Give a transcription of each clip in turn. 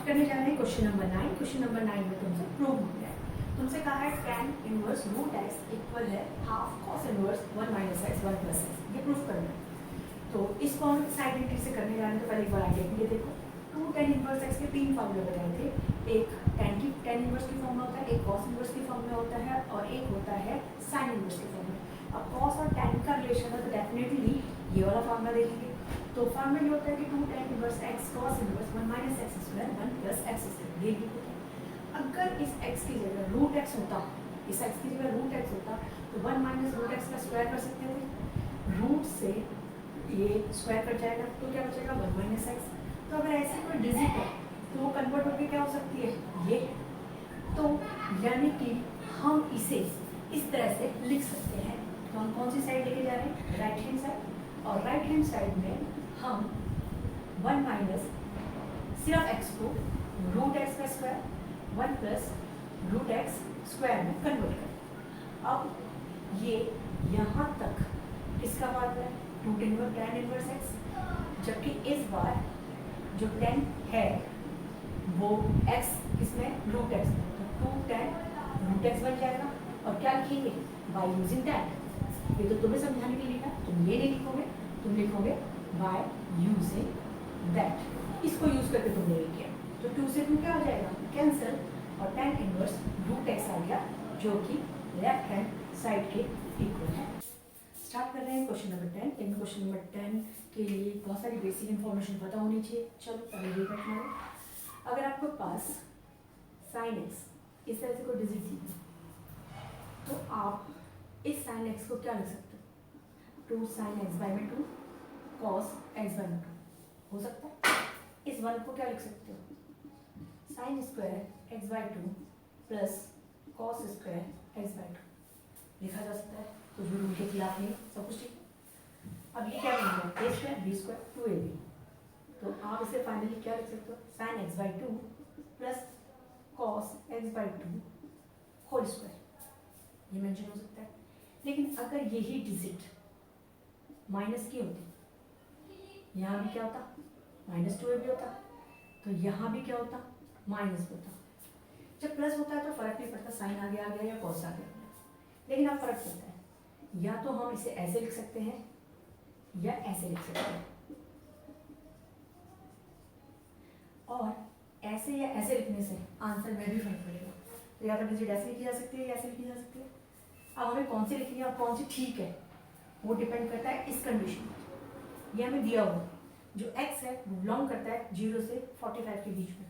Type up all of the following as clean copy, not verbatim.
आज करने जा रहे हैं क्वेश्चन नंबर 9। क्वेश्चन नंबर 9 में तुमसे प्रूव हो गया है। तुमसे कहा है tan inverse root x equal है half cos inverse 1 minus x 1 plus x. ये प्रूफ करना है। तो इसको हम साइड इंट्री से करने जा रहे हैं। तो पहले एक बार आगे ये देखो, 2 tan इनवर्स एक्स के 3 फॉर्मूले बताए थे। एक tan इनवर्स की फॉर्म में होता है, एक कॉस इनवर्स की फॉर्म में होता है और एक होता है साइन इनवर्स की फॉर्म में। अब कॉस और tan का रिलेशन है तो डेफिनेटली ये वाला फॉर्मूला देखेंगे। तो फॉर्मूला ये होता है कि 2 tan inverse x cos inverse 1 minus x square 1 plus x square. ये भी होता है। अगर इस x की जगह रूट x होता, इस x की जगह रूट x होता तो 1 माइनस रूट x का स्क्वायर कर सकते थे। रूट से ये स्क्वायर कट जाएगा तो क्या बचेगा 1 माइनस एक्स। तो अगर ऐसे कोई डिजिट है तो वो कन्वर्ट होकर क्या हो सकती है ये। तो यानी कि हम इसे इस तरह से लिख सकते हैं। तो हम कौन सी साइड लेके जा रहे हैं, राइट हैंड साइड। और राइट हैंड साइड में हम 1 माइनस सिर्फ x को रूट एक्स का square 1 plus root x square में कन्वर्ट करें। अब ये यहाँ तक किसका बात है, tan इनवर्स x, जबकि इस बार जो tan है वो x किसमें रूट x में, तो 2 tan रूट x बन जाएगा। और क्या लिखेंगे बाय यूजिंग दैट। ये तो तुम्हें समझाने के लिए लिखा, तुम ये नहीं लिखोगे, तुम लिखोगे बाय यूजिंग दैट। इसको यूज करके तुमने ये किया तो 2 से 2 क्या हो जाएगा कैंसिल और tan इनवर्स रूट x आ गया जो कि लेफ्ट हैंड साइड के इक्वल है। स्टार्ट कर रहे हैं क्वेश्चन नंबर 10। इन क्वेश्चन नंबर 10 के लिए बहुत सारी बेसिक इन्फॉर्मेशन पता होनी चाहिए। चलो पहले ये रखना है। अगर आपके पास साइन x इस तरह से कोई डिजिट दी तो आप इस साइन x को क्या लिख सकते हो, 2 sin x बाई में 2 cos x बाई में 2 हो सकता है। इस वन को क्या लिख सकते हो, sine square x by 2 plus cos square x by 2 लिखा जा सकता है। कुछ भी रूल के खिलाफ नहीं, सब कुछ ठीक है। अब ये क्या बन गया, a square b square 2ab। तो आप इसे फाइनली क्या लिख सकते हो, sine x by 2 plus cos x by 2 whole square. ये मेंशन हो सकता है। लेकिन अगर यही डिजिट माइनस की होती, यहाँ भी क्या होता -2ab होता, तो यहाँ भी क्या होता माइनस होता। जब प्लस होता है तो फर्क नहीं पड़ता साइन आगे आ गया या कॉस आ गया, लेकिन अब फर्क पड़ता है। या तो हम इसे ऐसे लिख सकते हैं या ऐसे लिख सकते हैं, और ऐसे या ऐसे लिखने से आंसर में भी फर्क पड़ेगा। तो या तो डिजिट ऐसे लिखी जा सकती है या ऐसे लिखी जा सकती है। अब हमें कौन सी लिखनी है और कौन सी ठीक है वो डिपेंड करता है इस कंडीशन पर। ये हमें दिया हुआ जो x है वो बिलोंग करता है 0 से 45 के बीच में।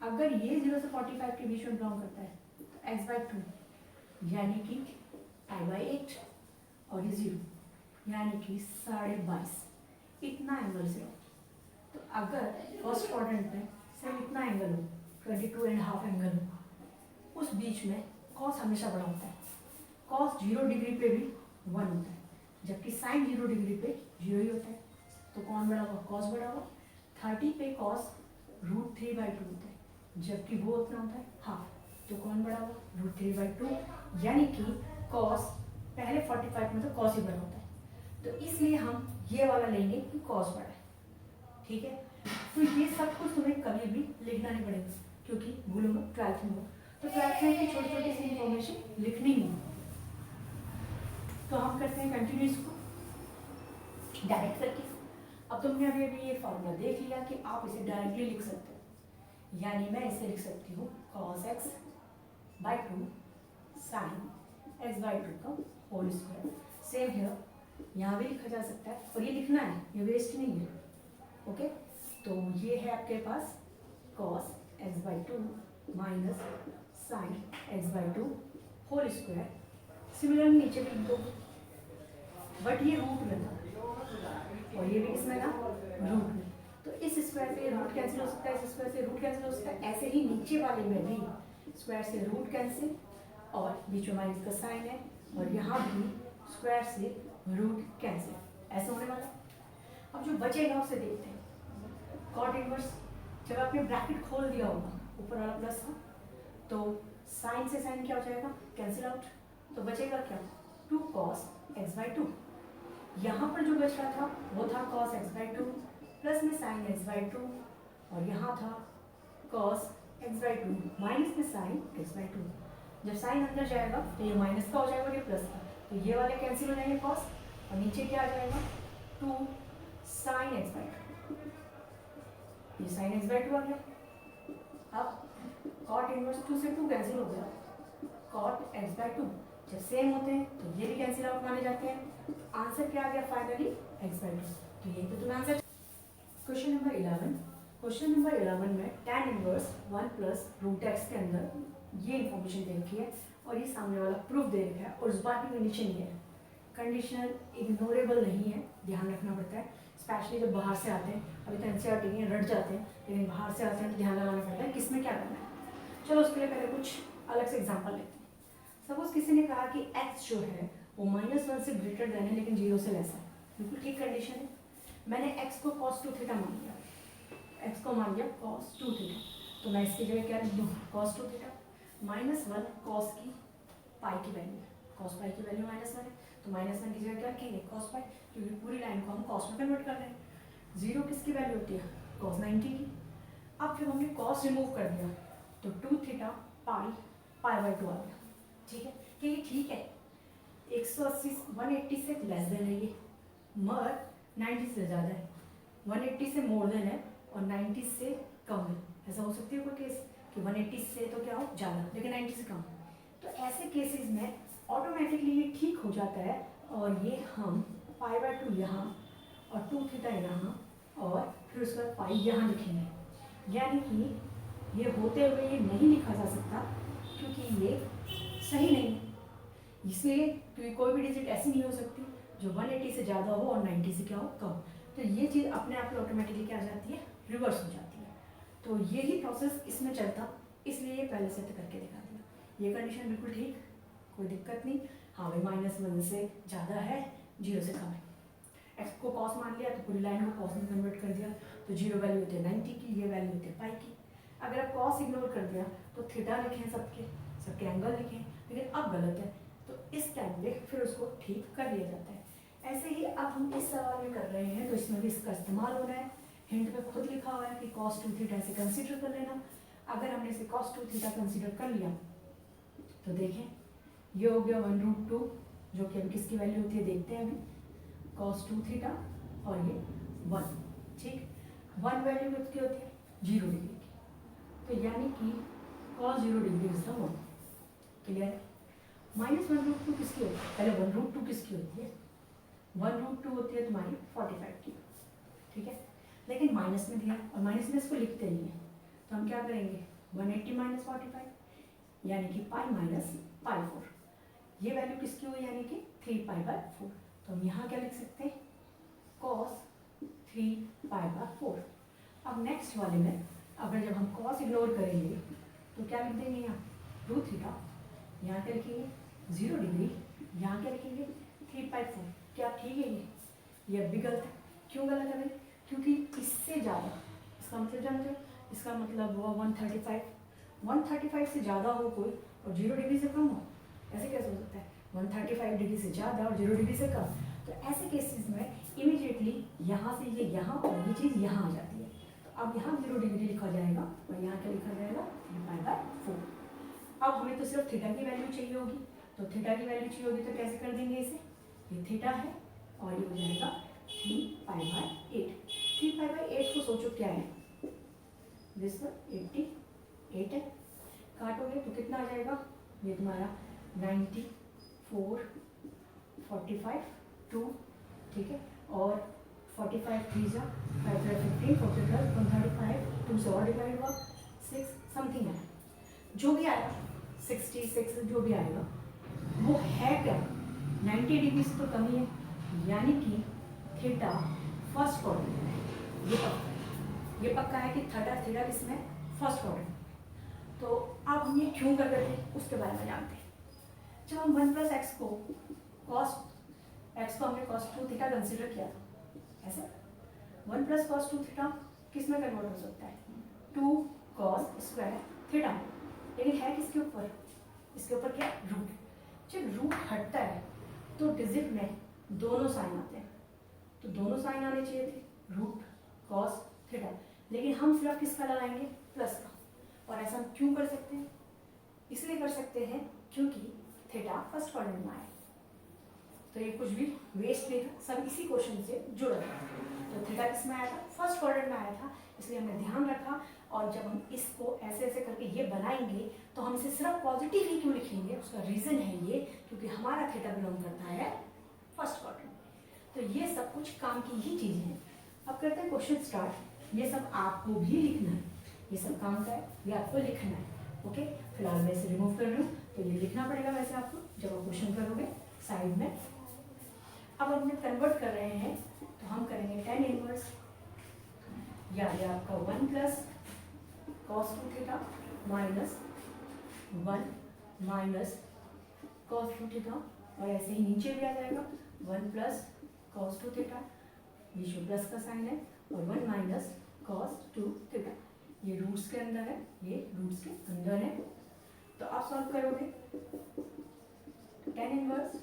अगर ये 0 से 45 के बीच में बिलोंग करता है तो x बाई 2 यानी कि π/8 और ये 0 यानी कि 22.5 इतना एंगल से हो। तो अगर फर्स्ट क्वाड्रेंट में सिर्फ इतना एंगल हो 22.5 एंगल हो, उस बीच में कॉस हमेशा बड़ा होता है। कॉस 0 डिग्री पे भी 1 होता है, जबकि साइन 0 डिग्री पे 0 ही होता है। तो कौन बड़ा हुआ, कॉस बड़ा हुआ। 30 पे कॉस √3/2 होता है, जबकि वो उतना होता है हाफ। तो कौन बड़ा हुआ, √3/2, यानी कि कॉस पहले 45 में तो कॉस ही बड़ा होता है। तो इसलिए हम ये वाला लेंगे कि कॉस बड़ा है। ठीक है, तो ये सब कुछ तुम्हें कभी भी लिखना नहीं पड़ेगा क्योंकि भूलूंगा 12th में हो। तो 12th में छोटी छोटी सी इंफॉर्मेशन लिखनी ही। तो हम करते हैं कंटिन्यू इसको डायरेक्ट करके। अब तुमने अभी अभी ये फॉर्मूला देख लिया कि आप इसे डायरेक्टली लिख सकते हो। यानी मैं इसे लिख सकती हूँ cos x by 2 sine x by 2 का होल स्क्वायर। सेम हियर, यहाँ भी लिखा जा सकता है और ये लिखना है, ये वेस्ट नहीं है। ओके, तो ये है आपके पास cos x by 2 minus sine x by 2 whole square. Similarly नीचे भी लिख दो, बट ये रूट में था और ये भी किसमें था, रूट में। तो इस स्क्वायर से रूट कैंसिल हो सकता है, इस स्क्वायर से रूट कैंसिल हो सकता है। ऐसे ही नीचे वाले में भी स्क्वायर से रूट कैंसिल और बीच में माइनस का साइन है, और यहाँ भी स्क्वायर से रूट कैंसिल, ऐसा होने वाला है। अब जो बचेगा उसे देखते हैं। कॉट इनवर्स, जब आपने ब्रैकेट खोल दिया होगा, ऊपर वाला प्लस था, तो साइन से साइन क्या हो जाएगा, कैंसिल आउट। तो बचेगा क्या, 2 cos x बाई 2। यहाँ पर जो बच रहा था वो था cos x बाई 2 प्लस में sin x बाई 2, और यहाँ था cos x by two minus में साइन एक्स बाई टू। जब साइन अंदर जाएगा तो ये माइनस का हो जाएगा, ये प्लस का, तो ये वाले कैंसिल हो जाएंगे कॉस, और नीचे क्या आ जाएगा 2 साइन एक्स बाई टू, ये साइन एक्स बाई टू आ गया। अब कॉट इनवर्स 2 से 2 कैंसिल हो गया, कॉट एक्स बाई टू। जब सेम होते हैं तो ये भी कैंसिल आउट माने जाते हैं। आंसर क्या आ गया फाइनली एक्स बाई टू। तो यही तो तुम्हें answer. Question number 11। Question number 11 में tan inverse 1 plus root x के अंदर ये इंफॉर्मेशन दे रखी है और ये सामने वाला प्रूफ दे रखा है, और उस बात की कंडीशन ये है, कंडीशनल इग्नोरेबल नहीं है, ध्यान रखना पड़ता है, स्पेशली जब बाहर से आते हैं। अभी तो एनसीईआरटी में रट जाते हैं, लेकिन बाहर से आते हैं तो ध्यान लगाना पड़ता है किसमें क्या करना है। चलो उसके लिए पहले कुछ अलग से एग्जाम्पल लेते हैं। सपोज किसी ने कहा कि x जो है वो -1 से ग्रेटर देन है लेकिन 0 से लेस है, बिल्कुल ठीक कंडीशन है। मैंने x को cos 2 थीटा मान लिया, x को मान लिया cos 2 थीटा, तो मैं इसकी जगह क्या लिख दूँ cos 2 थीटा -1 cos की पाई की वैल्यू, cos पाई की वैल्यू -1 है, तो -1 की जगह क्या रखेंगे cos पाई, क्योंकि पूरी लाइन को हम cos में कन्वर्ट कर रहे हैं। 0 किसकी वैल्यू होती है cos 90 की। अब जब हमने cos रिमूव कर दिया तो 2 थीटा पाई पाई बाई 2 आ गया, ठीक है कि ये ठीक है। 180 180 से लेस देन है ये, मगर 90 से ज़्यादा है, 180 से मोर देन है और 90 से कम है। ऐसा हो सकती है कोई केस कि 180 से तो क्या हो ज़्यादा लेकिन 90 से कम। तो ऐसे केसेस में ऑटोमेटिकली ये ठीक हो जाता है, और ये हम पाई बाई 2 यहाँ और 2 थीटा यहाँ और फिर उसके बाद पाई यहाँ लिखेंगे। यानी कि ये होते हुए ये नहीं लिखा जा सकता क्योंकि ये सही नहीं है, इसलिए क्योंकि कोई भी डिजिट ऐसी नहीं हो सकती जो 180 से ज़्यादा हो और 90 से क्या हो कम। तो ये चीज़ अपने आप ही ऑटोमेटिकली क्या आ जाती है रिवर्स हो जाती है। तो यही प्रोसेस इसमें चलता, इसलिए ये पहले से करके दिखा दिया। ये कंडीशन बिल्कुल ठीक, कोई दिक्कत नहीं। हाँ भाई -1 से ज़्यादा है 0 से कम है, एक्स को कॉस मान लिया तो पूरी लाइन को कॉस में कन्वर्ट कर दिया, तो 0 वैल्यू होती है 90 की, ये वैल्यू होती है पाई की। अगर आप कॉस इग्नोर कर दिया तो थीटा लिखें, सबके एंगल लिखें, लेकिन अब गलत है तो इस टाइम पे फिर उसको ठीक कर लिया जाता है। ऐसे ही अब हम इस सवाल में कर रहे हैं तो इसमें भी इसका इस्तेमाल हो रहा है। हिंट पे खुद लिखा हुआ है कि cos 2 थीटा से कंसीडर कर लेना। अगर हमने इसे cos 2 थीटा कंसीडर कर लिया तो देखें ये हो गया 1√2, जो कि अब किसकी वैल्यू होती है देखते हैं अभी, cos 2 थीटा और ये 1, ठीक। 1 वैल्यू किसकी होती है 0 डिग्री की, तो यानी कि cos 0 degree is the 1। Clear है। -1√2 किसकी होती है, पहले 1√2 किसकी होती है, 1√2 होती है तुम्हारी 45 की, ठीक है। लेकिन माइनस में दिया और माइनस में इसको लिखते नहीं है, तो हम क्या करेंगे 180 - 45 यानी कि पाई माइनस पाई 4, ये वैल्यू किसकी हुई यानी कि 3π/4। तो हम यहाँ क्या लिख सकते हैं cos 3π/4। अब नेक्स्ट वाले में अगर जब हम cos इग्नोर करेंगे तो क्या लिख देंगे यहाँ √θ, यहाँ क्या लिखेंगे 0 डिग्री, यहाँ क्या लिखेंगे 3π/4। क्या ठीक है ये अब भी गलत है। क्यों गलत है भाई, क्योंकि इससे ज़्यादा, इसका मतलब जानते हो, इसका मतलब हुआ 135 से ज़्यादा हो कोई और 0 डिग्री से कम हो, ऐसे कैसे हो सकता है 135 डिग्री से ज़्यादा और 0 डिग्री से कम। तो ऐसे केसेस में इमीडिएटली यहाँ से ये यहाँ और ये चीज़ यहाँ आ जाती है। तो अब यहाँ 0 डिग्री लिखा जाएगा और यहाँ क्या लिखा जाएगा 3π/4। अब हमें तो सिर्फ थीटा की वैल्यू चाहिए होगी, तो थीटा की वैल्यू चाहिए होगी तो कैसे कर देंगे इसे, ये थीटा है और ये हो जाएगा 3π/8। 3π/8 को सोचो क्या है, दिस 88 है, काटोगे तो कितना आ जाएगा, ये तुम्हारा 94 45 2, ठीक है, और 45 3 जा 5 15 45 135 2 से और डिवाइड हुआ 6 समथिंग है, जो भी आएगा 66 जो भी आएगा वो है क्या 90 डिग्री से तो कम ही है, यानी कि थीटा फर्स्ट क्वाड्रेंट है। ये पक्का है कि थीटा किसमें फर्स्ट क्वाड्रेंट। तो अब हम ये क्यों कर रहे थे उसके बारे में जानते हैं। जब हम 1 + x को हमने cos 2 थीटा कंसिडर किया था, ऐसा 1 + cos 2 थीटा किस में कन्वर्ट हो सकता है 2 cos² थीटा, लेकिन है किसके ऊपर, इसके ऊपर क्या रूट। जब रूट हटता है तो डिजिट में दोनों साइन आते हैं, तो दोनों साइन आने चाहिए थे रूट cos थीटा, लेकिन हम सिर्फ किसका लगाएंगे प्लस का, और ऐसा हम क्यों कर सकते हैं? इसलिए कर सकते हैं क्योंकि थीटा फर्स्ट क्वाड्रेंट में आया, तो ये कुछ भी वेस्ट नहीं था, सब इसी क्वेश्चन से जुड़ा था। तो थीटा किसमें आया था? फर्स्ट क्वाड्रेंट में आया था, इसलिए हमने ध्यान रखा। और जब हम इसको ऐसे ऐसे करके ये बनाएंगे तो हम इसे सिर्फ पॉजिटिव ही क्यों लिखेंगे? उसका रीजन है ये, क्योंकि हमारा थीटा बिलोंग करता है फर्स्ट क्वाड्रेंट। तो ये सब कुछ काम की ही चीजें हैं। अब करते हैं क्वेश्चन स्टार्ट। ये सब आपको भी लिखना है, ये सब काम का है, ये आपको लिखना है। ओके, फिलहाल मैं इसे रिमूव कर रही हूँ, तो ये लिखना पड़ेगा वैसे आपको जब आप क्वेश्चन करोगे साइड में। अब हम कन्वर्ट कर रहे हैं, तो हम करेंगे tan इनवर्स, या ये आपका 1 plus cos 2 theta minus 1 minus cos 2 theta, और ऐसे ही नीचे भी आ जाएगा 1 प्लस cos 2 थीटा, बीच में प्लस का साइन है, और 1 माइनस cos 2 थीटा। ये रूट्स के अंदर है, ये रूट्स के अंदर है। तो आप सॉल्व करोगे tan इनवर्स,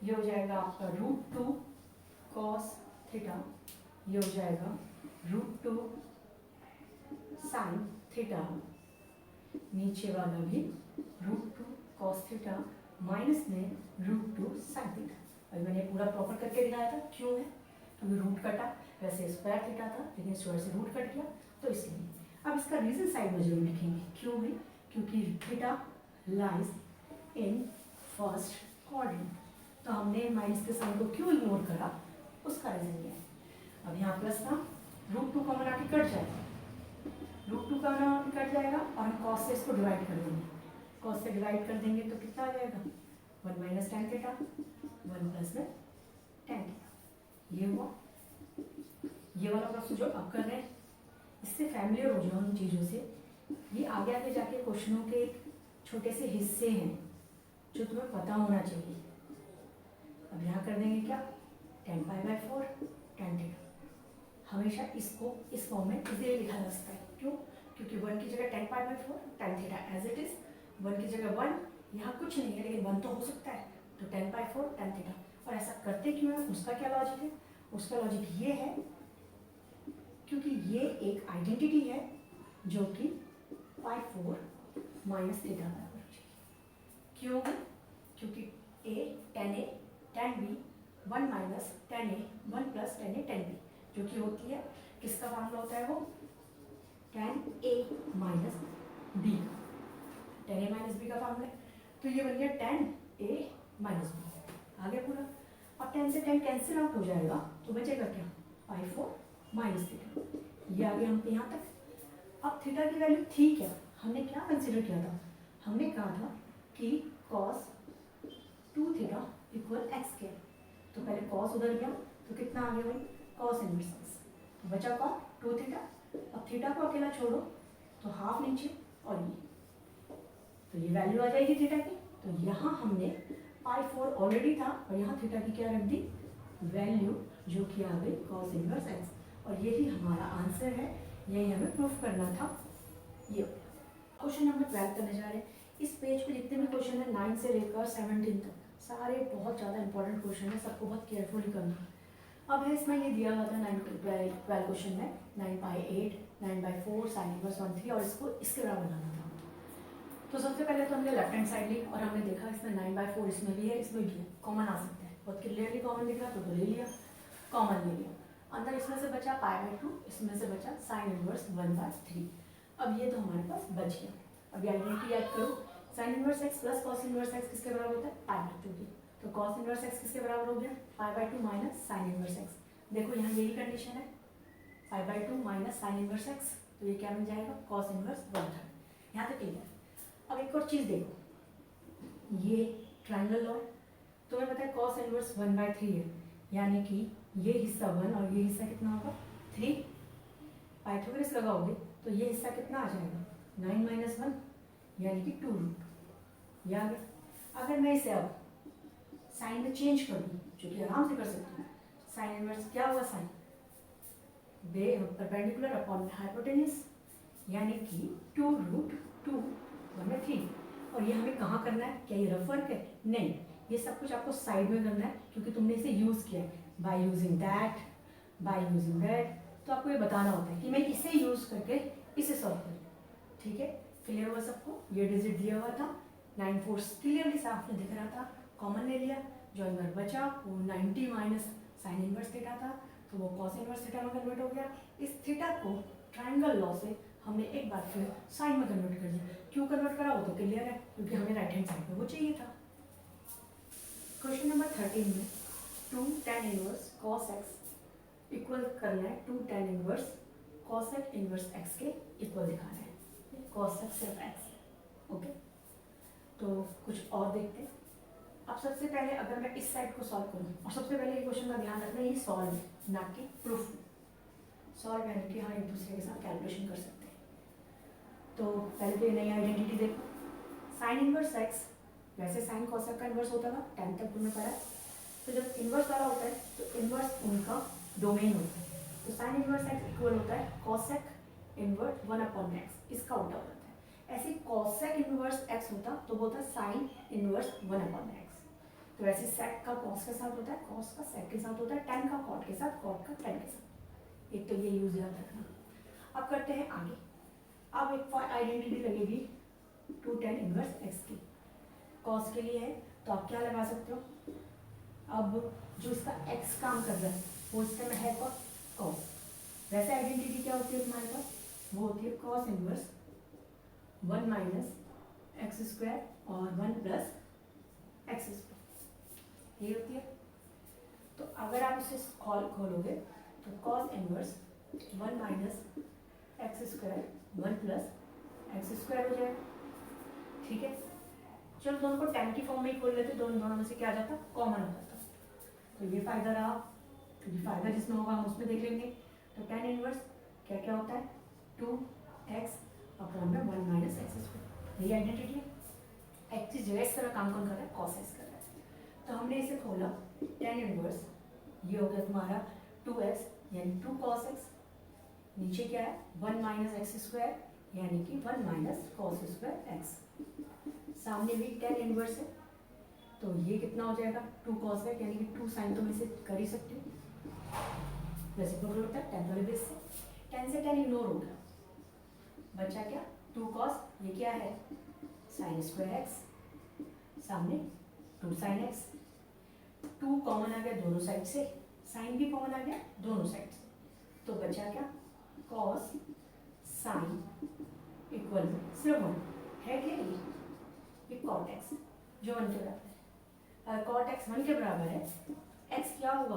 ये हो जाएगा आपका √2 cos थीटा, ये हो जाएगा √2 sin थीटा, नीचे वाला भी √2 cos थीटा माइनस में √2 sin थीटा। अभी मैंने पूरा प्रॉपर करके दिखाया था, क्यों है? क्योंकि रूट कटा, वैसे स्क्वायर थीटा था लेकिन स्क्वायर से रूट कट गया, तो इसलिए। अब इसका रीजन साइड में जरूर लिखेंगे, क्यों है? क्योंकि theta lies in first quadrant. तो हमने माइनस के साइन को क्यों इग्नोर करा, उसका रीजन ये है। अब यहाँ प्लस था, √2 कॉमन आके कट जाएगा, √2 कॉमन आके कट जाएगा, और हम कॉस से इसको डिवाइड कर देंगे। कॉस से डिवाइड कर देंगे तो कितना आ जाएगा? 1 माइनस tan थीटा, 1 प्लस में tan थीटा। ये हुआ। ये वाला प्रश्न जो अब कर रहे हैं, इससे फैमिलियर हो जाओ उन चीज़ों से। ये आगे आगे जाके क्वेश्चनों के एक छोटे से हिस्से हैं जो तुम्हें पता होना चाहिए। अब यहाँ कर देंगे क्या? tan π/4 tan theta. हमेशा इसको इस फॉर्म में इजीली लिखा जा सकता है, क्यों? क्योंकि 1 की जगह tan π/4 tan theta as it is, 1 की जगह 1, यहाँ कुछ नहीं है लेकिन 1 तो हो सकता है, तो tan π/4 tan थीटा। और ऐसा करते क्यों है, उसका क्या लॉजिक है? उसका लॉजिक ये है क्योंकि ये एक आइडेंटिटी है जो कि π/4 माइनस थीटा बराबर हो जाएगी। क्यों है? क्योंकि tan A tan B 1 minus tan A 1 plus tan A tan B, जो कि होती है, किसका फार्मूला होता है वो? tan A minus B, tan A minus B का फार्मूला है। तो ये बन गया tan A माइनस B, आ गया पूरा। अब tan से tan कैंसिल आउट हो जाएगा, तो बचेगा क्या? π/4 माइनस थीटा। ये आ गया हम यहाँ तक। अब थीटा की वैल्यू थी क्या? हमने क्या कंसिडर किया था? हमने कहा था कि cos 2 थीटा इक्वल x के, तो पहले cos उधर गया तो कितना आ गया भाई? cos इनवर्स x, तो बचा कौन? 2 थीटा। अब थीटा को अकेला छोड़ो तो हाफ नीचे, और ये, तो ये वैल्यू आ जाएगी थीटा की। तो यहाँ हमने π/4 ऑलरेडी था, और यहाँ थीटा की क्या रख दी? वैल्यू, जो कि आ गई cos इनवर्स x। और यही हमारा आंसर है, यही हमें प्रूफ करना था। ये क्वेश्चन नंबर 12 करने जा रहे हैं। इस पेज पे जितने भी क्वेश्चन है 9 से लेकर 17 तक, सारे बहुत ज़्यादा इंपॉर्टेंट क्वेश्चन है, सबको बहुत केयरफुली करना। अब है इसमें ये दिया हुआ था 12 क्वेश्चन है 9/8, 9/4 sin इनवर्स 1/3, और इसको इसके बराबर बनाना था। तो सबसे पहले तो हमने लेफ्ट हैंड साइड ली, और हमने देखा इसमें 9/4 इसमें भी है, इसमें भी है, कॉमन आ सकता है, बहुत क्लियरली कॉमन दिख रहा तो ले लिया, कॉमन ले लिया। अंदर इसमें से बचा π/2, इसमें से बचा sin इनवर्स 1/3। अब ये तो हमारे पास बच गया। अब आइडेंटिटी याद करो, sin inverse x plus cos inverse x किसके बराबर होता है? π/2 की। तो cos इनवर्स x किसके बराबर हो गया? π/2 माइनस sin इनवर्स x। देखो यहाँ यही कंडीशन है, π/2 माइनस sin इनवर्स x, तो ये क्या बन जाएगा? cos inverse 1/3। यहाँ तक क्लियर। अब एक और चीज़ देखो, ये ट्रायंगल लॉ, तुम्हें पता है cos इनवर्स 1/3 है, यानी कि ये हिस्सा 1 और ये हिस्सा कितना होगा? 3। पाइथागोरस लगाओगे तो ये हिस्सा कितना आ जाएगा? 9 माइनस 1, यानी कि 2√। ये आ गया। अगर मैं इसे अब साइन में चेंज कर दूँ, जो कि आराम से कर सकती हूँ, साइन इनवर्स क्या होगा? साइन परपेंडिकुलर अपॉन हाइपोटेन्यूज, यानी कि 2√2 1/3। और ये हमें कहाँ करना है? क्या ये रफ वर्क है? नहीं, ये सब कुछ आपको साइड में करना है, क्योंकि तुमने इसे यूज़ किया है by using that, by using that. तो आपको ये बताना होता है कि मैं इसे यूज़ करके इसे सॉल्व करूँ। ठीक है, क्लियर हुआ सबको? ये डिजिट दिया हुआ था, 9 4 क्लियरली साफ में दिख रहा था, कॉमन ले लिया, जो इनवर्स बचा वो 90 माइनस साइन इनवर्स थीटा था, तो वो कॉस इनवर्स थीटा में कन्वर्ट हो गया। इस थीटा को ट्रायंगल लॉ से हमने एक बार फिर साइन में कन्वर्ट कर दिया। क्यों कन्वर्ट करा वो तो क्लियर है, क्योंकि हमें राइट हैंड साइड पे वो चाहिए था। क्वेश्चन नंबर 13 में 2 tan inverse cos x equal करना है 2 tan inverse cosec inverse x के इक्वल दिखाना है। cosec सिर्फ x, ओके। तो कुछ और देखते हैं। अब सबसे पहले अगर मैं इस साइड को सॉल्व करूं, और सबसे पहले ये क्वेश्चन का ध्यान रखना, ये सॉल्व है ना कि प्रूफ। सॉल्व है कि हाँ एक दूसरे के साथ कैलकुलेशन कर सकते हैं। तो पहले तो ये नई आइडेंटिटी देखो, साइन इनवर्स x, वैसे साइन कॉसेक का इन्वर्स होता था, 10 तक तुमने पढ़ा है। तो जब इन्वर्स वाला होता है तो इन्वर्स उनका डोमेन होता है। तो साइन इनवर्स x इक्वल होता है कॉसेक इनवर्स 1/x, इसका उल्टा होता है। ऐसे कॉसेक इनवर्स x होता तो वो होता साइन इनवर्स 1/x। तो ऐसे सेक का कॉस के साथ होता है, कॉस का सेक के साथ होता है, टेन का कॉट के साथ, कॉट का टेन के साथ। एक तो ये यूज याद रखना। अब करते हैं आगे। अब एक आइडेंटिटी लगेगी 2 tan इनवर्स x की, कॉस के लिए है तो आप क्या लगा सकते हो, अब जो इसका x काम कर रहा है वो इसका में है कॉस। वैसे आइडेंटिटी क्या होती है तुम्हारे पास, वो होती है cos inverse 1 minus x square और 1 प्लस एक्स स्क्वायर, ये होती है। तो अगर आप इसे खोलोगे तो cos inverse 1 minus x square 1 plus x square हो जाएगा, ठीक है। चलो दोनों को tan की फॉर्म में ही खोल लेते, दोनों में से क्या आ जाता, कॉमन हो जाता। तो ये फायदा रहा, क्योंकि फायदा जिसमें होगा हम उसमें देख लेंगे। तो tan इनवर्स क्या क्या होता है, 2x अपॉन में 1 माइनस एक्स स्क्वायर, यही आइडेंटिटी है। एक्स की जगह इस तरह काम कौन कर रहा है, कॉस एक्स कर रहा है। तो हमने इसे खोला, tan इनवर्स ये हो गया तुम्हारा 2x यानी 2 cos x, नीचे क्या है 1 माइनस एक्स स्क्वायर यानी कि 1 माइनस कॉस स्क्वायर एक्स, सामने भी tan इनवर्स है। तो ये कितना हो जाएगा 2 cos है, यानी कि 2 साइन तो मैं इसे कर ही सकती हूँ, रेसिप्रोकल होता है tan वाले बेस से। tan से tan इग्नोर हो गया, बचा क्या 2 cos, ये क्या है साइन स्क्वायर एक्स, सामने 2 साइन एक्स, 2 कॉमन आ गया दोनों साइड से, साइन भी कॉमन आ गया दोनों साइड से, तो बचा क्या cos साइन इक्वल सिर्फ 1 है क्या, ये cot x जो 1 के बराबर है। cot x 1 के बराबर है, x क्या होगा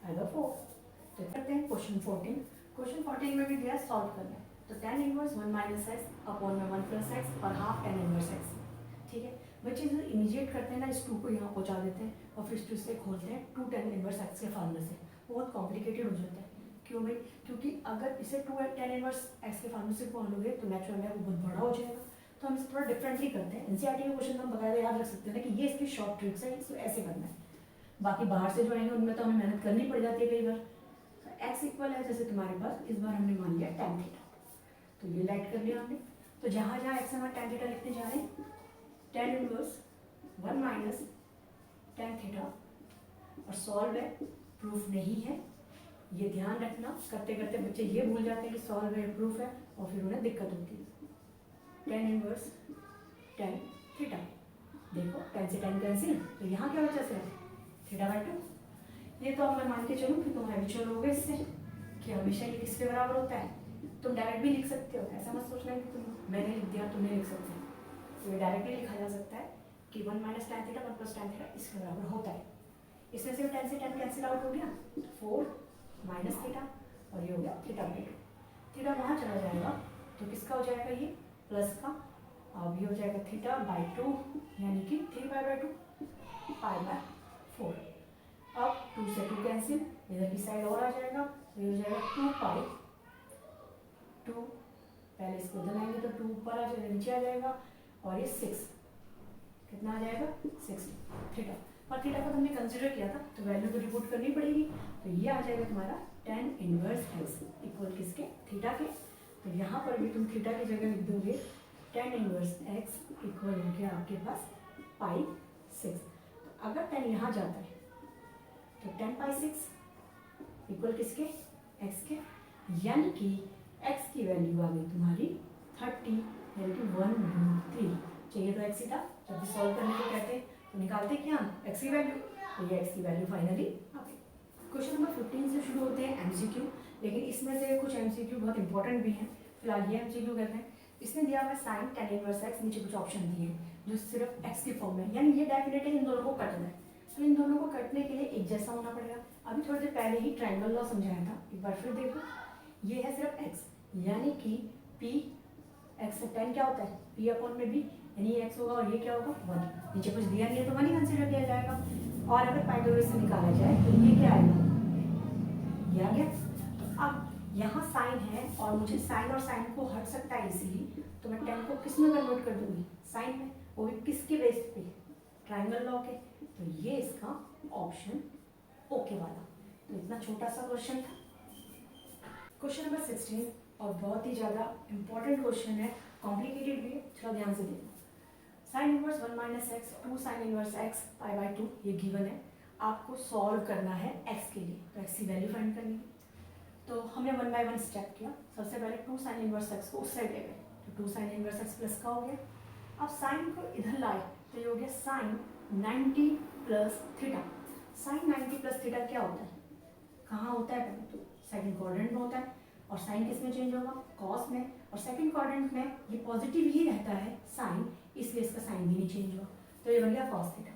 आएगा 4। तो करते हैं क्वेश्चन 14। क्वेश्चन 14 में भी दिया सॉल्व करना है। तो tan inverse 1 minus x upon में 1 प्लस एक्स और हाफ tan इनवर्स एक्स, ठीक है। बच्चे जो इमीडिएट करते हैं ना, इस 2 को यहाँ पहुँचा देते हैं और फिर इसे खोलते हैं 2 tan इनवर्स एक्स के फार्मूले से, बहुत कॉम्प्लिकेटेड हो जाता है। क्यों भाई, क्योंकि अगर इसे 2 tan इनवर्स एक्स के फार्मूले से खोलोगे तो नेचुरल है वो बहुत बड़ा हो जाएगा। तो हम इसे थोड़ा डिफरेंटली करते हैं। एनसीईआरटी के क्वेश्चन हम बकायदा याद रख सकते हैं ना कि ये इसकी शॉर्ट ट्रिक्स है, इसको ऐसे करना है। बाकी बाहर से जो आएंगे उनमें तो हमें मेहनत करनी पड़ जाती है कई बार। तो एक्स इक्वल है जैसे तुम्हारे पास, इस बार हमने मान लिया tan थीटा, तो ये लाइट कर लिया हमने। तो जहाँ जहाँ एक्स हमारा tan थीटा लिखने जा रहे हैं, tan inverse 1 minus tan theta, और सॉल्व है प्रूफ नहीं है, ये ध्यान रखना। करते करते बच्चे ये भूल जाते हैं कि सॉल्व है प्रूफ है, और फिर उन्हें दिक्कत होती है। tan इनवर्स tan थीटा, देखो tan से tan कैंसिल, तो यहाँ क्या बचा सिर्फ थीटा बाई 2। ये तो अब मैं मान के चलूँ कि तुम हैबिचुअल हो गए इससे कि हमेशा ये किसके बराबर होता है। तुम डायरेक्ट भी लिख सकते हो, ऐसा मत सोचना कि तुम मैंने लिख दिया तुमने लिख सकते हो। तो ये डायरेक्टली लिखा जा सकता है कि 1 minus tan theta 1 plus tan theta इसके बराबर होता है। इसमें सिर्फ tan से tan कैंसिल आउट हो गया, 4 माइनस थीटा, और ये हो गया थीटा बाई 2। थीटा वहाँ चला जाएगा तो किसका हो जाएगा ये प्लस का, अब ये हो जाएगा थीटा बाई 2 यानी कि 3 पाई बाई 2 पाई बाय 4। अब 2 से 2 कैंसिल, इधर की साइड और आ जाएगा, तो ये हो जाएगा 2 पाई 2, पहले इसको इधर लाएंगे तो 2 ऊपर आ जाएगा नीचे आ जाएगा, और ये 6 कितना आ जाएगा 6 थीटा। और थीटा को हमने कंसिडर किया था तो वैल्यू तो रिपोर्ट करनी पड़ेगी, तो ये आ जाएगा तुम्हारा tan इनवर्स एक्स इक्वल किसके थीटा के। तो यहाँ पर भी तुम थीटा की जगह लिख दोगे tan इनवर्स एक्स इक्वल हो गया आपके पास पाई 6। तो अगर tan यहाँ जाता है तो tan पाई 6 इक्वल किसके x के, यानी कि x की वैल्यू आ गई तुम्हारी 30 नेगेटिव 1/3 चाहिए तो एक्स थीटा। जब भी सॉल्व करने को कहते हैं तो निकालते क्या हम एक्स की वैल्यू, तो ये एक्स की वैल्यू फाइनली आ गई। क्वेश्चन नंबर 15 से शुरू होते हैं एमसीक्यू, लेकिन इसमें से कुछ एमसीक्यू बहुत इंपॉर्टेंट भी हैं। फिलहाल ये एमसीक्यू करते हैं। इसमें दिया हुआ है साइन tan इनवर्स एक्स, नीचे कुछ ऑप्शन दिए हैं जो सिर्फ एक्स की फॉर्म में, यानी ये डेफिनेटली इन दोनों को कटना है। तो इन दोनों को कटने के लिए एक जैसा होना पड़ेगा। अभी थोड़ी देर पहले ही ट्रायंगल लॉ समझाया था, एक बार फिर देखो। ये है सिर्फ एक्स, यानी कि पी एक्स tan क्या होता है पी अपॉन में बी, यानी ये एक्स होगा और ये क्या होगा 1। नीचे कुछ दिया नहीं है तो 1 ही कंसिडर किया जाएगा। और अगर पाइथागोरस से निकाला जाए तो ये क्या आएगा, ये आ गया। तो अब यहाँ साइन है और मुझे साइन और साइन को हट सकता है इजीली, तो मैं tan को किस में कन्वर्ट कर दूंगी, साइन में, वो भी किसके बेस पे, ट्रायंगल लॉ के। तो ये इसका ऑप्शन ओके वाला। तो इतना छोटा सा क्वेश्चन था। क्वेश्चन नंबर 16 और बहुत ही ज़्यादा इंपॉर्टेंट क्वेश्चन है, कॉम्प्लिकेटेड भी है, थोड़ा ध्यान से देखो। Sine inverse 1 minus x 2 sine inverse x पाई/2 ये गिवन है। आपको सॉल्व करना है एक्स के लिए, तो एक्स की वैल्यू फाइंड करनी है। तो हमने 1 बाय 1 स्टेप किया। सबसे पहले 2 साइन इनवर्स एक्स को उस साइड ले गए, तो 2 साइन इनवर्स एक्स प्लस का हो गया। अब साइन को इधर लाए तो ये हो गया sine 90 plus theta. Sine 90 plus theta क्या होता है, कहाँ होता है, तो सेकंड क्वाड्रेंट में होता है। और साइन किस में चेंज होगा, कॉस में। और सेकंड क्वाड्रेंट में ये पॉजिटिव ही रहता है साइन, इसलिए इसका साइन भी नहीं चेंज हुआ, तो ये बन गया कॉस थीटा।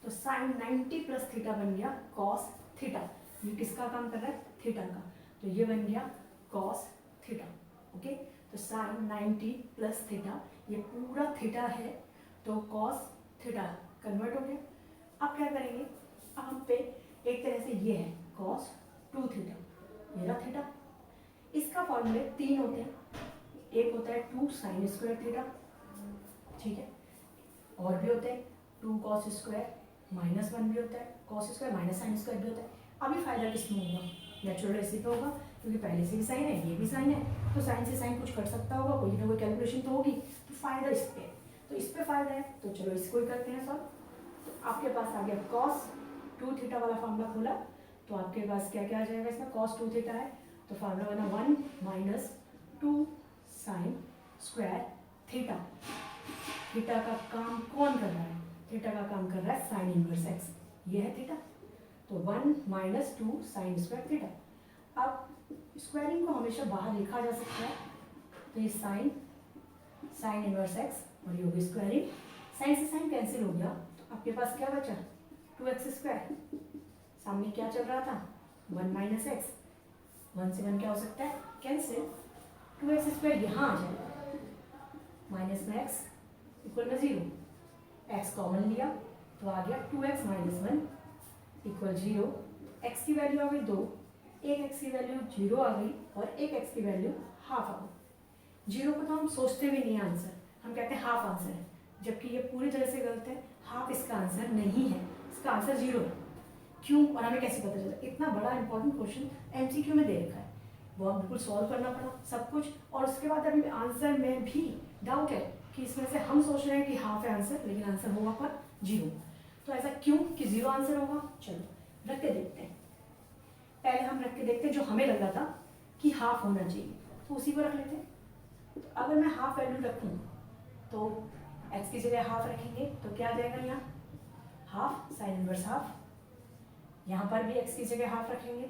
तो साइन 90 प्लस थीटा बन गया कॉस थीटा। ये किसका काम कर रहा है, थीटा का, तो ये बन गया कॉस थीटा। ओके, तो साइन 90 प्लस थीटा, ये पूरा थीटा है, तो कॉस थीटा कन्वर्ट हो गया। अब क्या करेंगे, अब हम पे एक तरह से ये है कॉस 2 थीटा, ये रहा थीटा। इसका फॉर्मूले 3 होते हैं, एक होता है 2 साइन स्क्वायर थीटा, ठीक है, और भी होते हैं 2 कॉस स्क्वायर -1 भी होता है, cos square minus sine square भी होता है। अभी फायदा किसमें होगा, नेचुरल इसी पे होगा, क्योंकि पहले से भी साइन है, ये भी साइन है, तो साइन से साइन कुछ कर सकता होगा, कोई ना कोई कैलकुलेशन तो होगी, तो फायदा इस पे है। तो इस पे फायदा है, तो चलो इसको ही करते हैं सॉल्व। तो आपके पास आ गया कॉस 2 थीटा वाला फॉर्मूला खोला, तो आपके पास क्या क्या आ जाएगा, इसमें कॉस 2 थीटा है, तो फार्मूला बना 1 minus 2 sine square theta. Theta का काम कौन कर रहा है, थीटा का काम कर रहा है साइन इनवर्स एक्स, ये है थीटा। तो 1 माइनस 2 साइन स्क्वायर थीटा। अब स्क्वायरिंग को हमेशा बाहर लिखा जा सकता है, तो ये साइन इनवर्स एक्स और ये होगी स्क्वायरिंग, साइन से साइन कैंसिल हो गया, तो आपके पास क्या बचा 2x स्क्वायर। सामने क्या चल रहा था 1 माइनस एक्स, 1 से 1 क्या हो सकता है कैंसिल, 2x स्क्वायर यहाँ आ जाएगा, माइनस में x इक्वल में 0, x कॉमन लिया तो आ गया 2x माइनस 1 इक्वल 0। x की वैल्यू आ गई 2, एक x की वैल्यू 0 आ गई और एक x की वैल्यू हाफ आ गई। 0 को तो हम सोचते भी नहीं है आंसर, हम कहते हैं हाफ आंसर है, जबकि ये पूरी तरह से गलत है। हाफ इसका आंसर नहीं है, इसका आंसर 0 है। क्यों और हमें कैसे पता चला, इतना बड़ा इंपॉर्टेंट क्वेश्चन एमसीक्यू में दे रखा है, वो बिल्कुल सॉल्व करना पड़ा सब कुछ, और उसके बाद अभी आंसर में भी डाउट है कि इसमें से हम सोच रहे हैं कि हाफ है आंसर, लेकिन आंसर होगा पर 0। तो ऐसा क्यों कि 0 आंसर होगा, चलो रख के देखते हैं। पहले हम रख के देखते हैं जो हमें लग रहा था कि हाफ होना चाहिए, तो उसी को रख लेते हैं। तो अगर मैं हाफ वैल्यू रखूँ तो x की जगह हाफ रखेंगे तो क्या आ जाएगा, यहाँ हाफ साइन इनवर्स हाफ, यहाँ पर भी x की जगह हाफ रखेंगे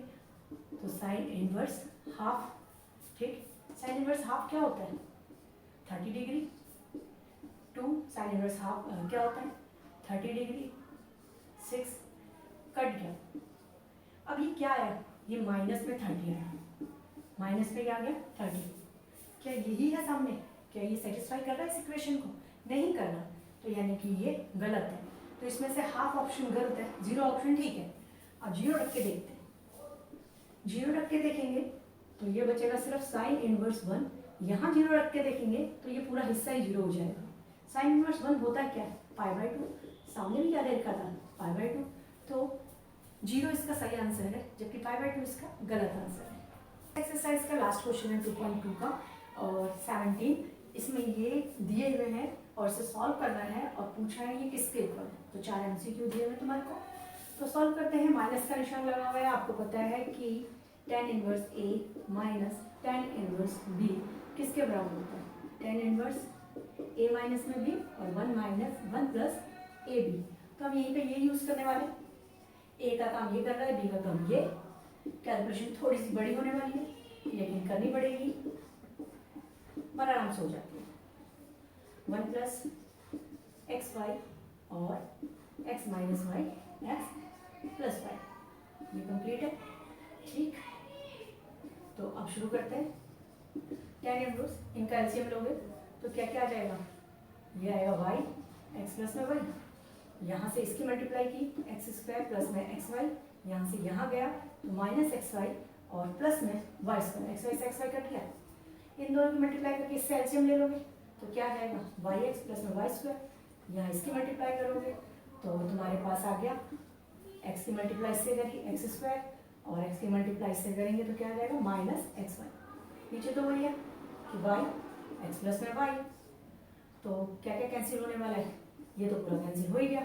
तो साइन इनवर्स हाफ, ठीक। साइन इनवर्स हाफ क्या होता है 30 डिग्री, 2 साइन इनवर्स हाफ क्या होता है 30 डिग्री, 6 कट गया। अब ये क्या आया, ये माइनस में 30 आया, माइनस में क्या आ गया 30। क्या यही है सामने, क्या ये सेटिस्फाई कर रहा है इस इक्वेशन को, नहीं कर रहा, तो यानी कि ये गलत है। तो इसमें से हाफ ऑप्शन गलत है, 0 ऑप्शन ठीक है। अब 0 रख के देखते हैं, 0 रख के देखेंगे तो ये बचेगा सिर्फ साइन इनवर्स 1, यहाँ 0 रख के देखेंगे तो ये पूरा हिस्सा ही 0 हो जाएगा। साइन इनवर्स 1 होता है क्या, पाई/2, सामने भी क्या दे रखा था पाई/2, तो 0 इसका सही आंसर है, जबकि पाई/2 इसका गलत आंसर है। एक्सरसाइज का लास्ट क्वेश्चन है 2.2 का और 17, इसमें ये दिए हुए हैं और इसे सॉल्व करना है और पूछा है ये किसके इक्वल है। तो 4 MCQ दिए हुए तुम्हारे को, तो सॉल्व करते हैं। माइनस का निशान लगा हुआ है, आपको पता है कि tan inverse A minus tan inverse B किसके बराबर होता है, टेन इनवर्स ए माइनस में बी और 1 माइनस 1 प्लस ए बी। तो हम यहीं पे ये यूज़ करने वाले, ए का काम ये कर रहा है, बी का काम ये। कैलकुलेशन थोड़ी सी बड़ी होने वाली है लेकिन करनी पड़ेगी, पर आराम से हो जाती है। 1 प्लस एक्स वाई और x minus y x plus y, ये कंप्लीट है। ठीक, तो अब शुरू करते हैं। टेन इनवर्स, इनका एलसीएम लोगे तो क्या क्या आ जाएगा, ये आएगा वाई एक्स प्लस में वाई, यहाँ से इसकी मल्टीप्लाई की एक्स स्क्वायर प्लस में एक्स वाई, यहाँ से यहाँ गया तो माइनस एक्स वाई और प्लस में वाई स्क्वायर, एक्स वाई से एक्स वाई कट गया। इन दोनों की मल्टीप्लाई करके इससे एलसीएम ले लोगे तो क्या आ जाएगा, वाई एक्स प्लस में वाई स्क्वायर, यहाँ इसकी मल्टीप्लाई करोगे तो तुम्हारे पास आ गया एक्स की मल्टीप्लाई इससे करी एक्स स्क्वायर और एक्स की मल्टीप्लाई इससे करेंगे तो क्या आ जाएगा माइनस एक्स वाई। नीचे तो वही है कि वाई एक्स प्लस में वाई, तो क्या क्या कैंसिल होने वाला है, ये तो पूरा कैंसिल हो ही गया।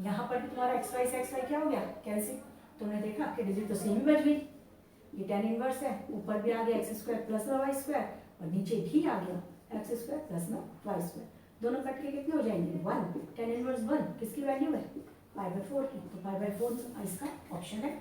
यहाँ पर भी तुम्हारा एक्स वाई से एक्स वाई क्या हो गया कैंसिल, तुमने देखा कि डिजिट तो सेम ही बच गई। ये टेन इनवर्स है, ऊपर भी आ गया एक्स स्क्वायर प्लस में वाई स्क्वायर और नीचे भी आ गया एक्स स्क्वायर प्लस में वाई स्क्वायर। दोनों कट के कितने हो जाएंगे 1, टेन इनवर्स 1 किसकी वैल्यू है 5/4 की, तो 5/4 इसका ऑप्शन है।